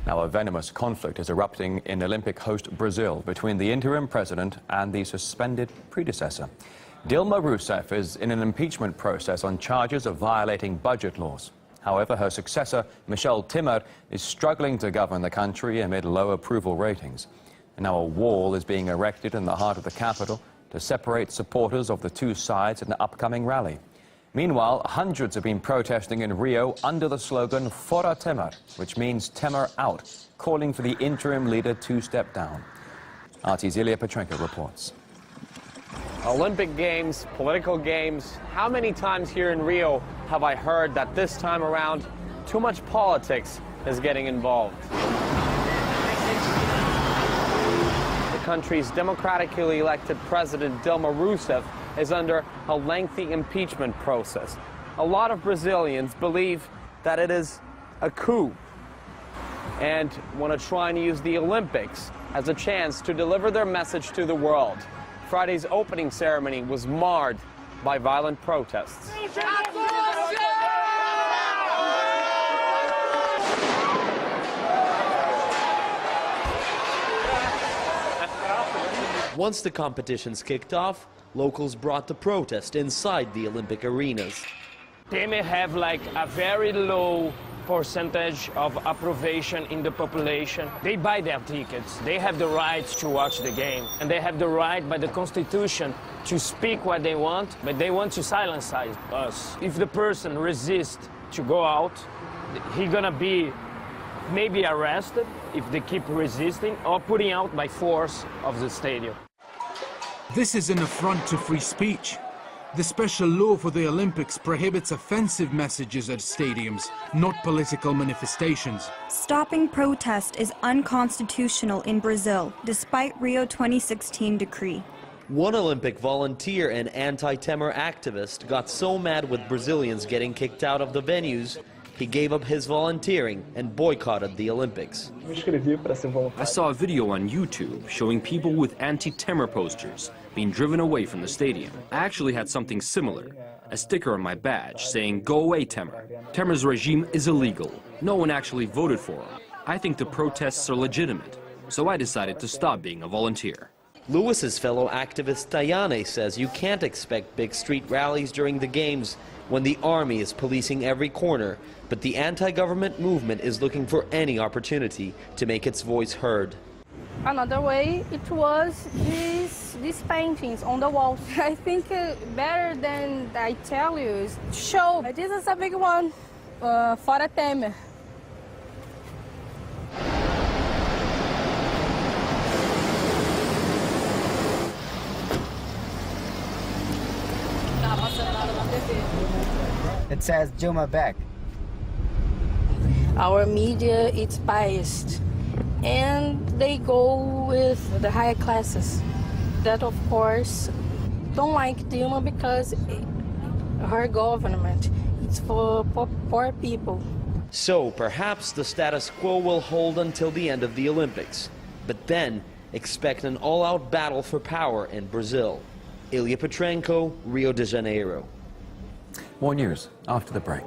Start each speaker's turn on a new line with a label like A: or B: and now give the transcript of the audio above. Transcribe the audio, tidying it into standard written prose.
A: Now, a venomous conflict is erupting in Olympic host Brazil between the interim president and the suspended predecessor. Dilma Rousseff is in an impeachment process on charges of violating budget laws. However, her successor, Michel Temer, is struggling to govern the country amid low approval ratings. And now a wall is being erected in the heart of the capital to separate supporters of the two sides in the upcoming rally. Meanwhile, hundreds have been protesting in Rio under the slogan Fora Temer, which means Temer out, calling for the interim leader to step down. RT's Ilya Petrenko reports.
B: Olympic Games, political games. How many times here in Rio have I heard that this time around too much politics is getting involved? The country's democratically elected president, Dilma Rousseff, is under a lengthy impeachment process. A lot of Brazilians believe that it is a coup and want to try and use the Olympics as a chance to deliver their message to the world. Friday's opening ceremony was marred by violent protests. Once the competitions kicked off, locals brought the protest inside the Olympic arenas.
C: They may have like a very low percentage of approbation in the population. They buy their tickets. They have the right to watch the game. And they have the right by the Constitution to speak what they want, but they want to silence us. If the person resists to go out, he's gonna be maybe arrested if they keep resisting, or putting out by force of the stadium.
D: This is an affront to free speech. The special law for the Olympics prohibits offensive messages at stadiums, not political manifestations.
E: Stopping protest is unconstitutional in Brazil, despite Rio 2016 decree.
B: One Olympic volunteer and anti-Temer activist got so mad with Brazilians getting kicked out of the venues, he gave up his volunteering and boycotted the Olympics.
F: I saw a video on YouTube showing people with anti-Temer posters being driven away from the stadium. I actually had something similar, a sticker on my badge saying, "Go away, Temer." Temer's regime is illegal. No one actually voted for him. I think the protests are legitimate, so I decided to stop being a volunteer.
B: Lewis's fellow activist Ianya says you can't expect big street rallies during the games when the army is policing every corner, but the anti-government movement is looking for any opportunity to make its voice heard.
G: Another way, it was these paintings on the walls. I think better than I tell you is show. This is a big one, Fora Temer.
H: It says Dilma back.
G: Our media, it's biased, and they go with the higher classes that, of course, don't like Dilma because her government, it's for poor people.
B: So perhaps the status quo will hold until the end of the Olympics, but then expect an all-out battle for power in Brazil. Ilya Petrenko, Rio de Janeiro.
A: More news after the break.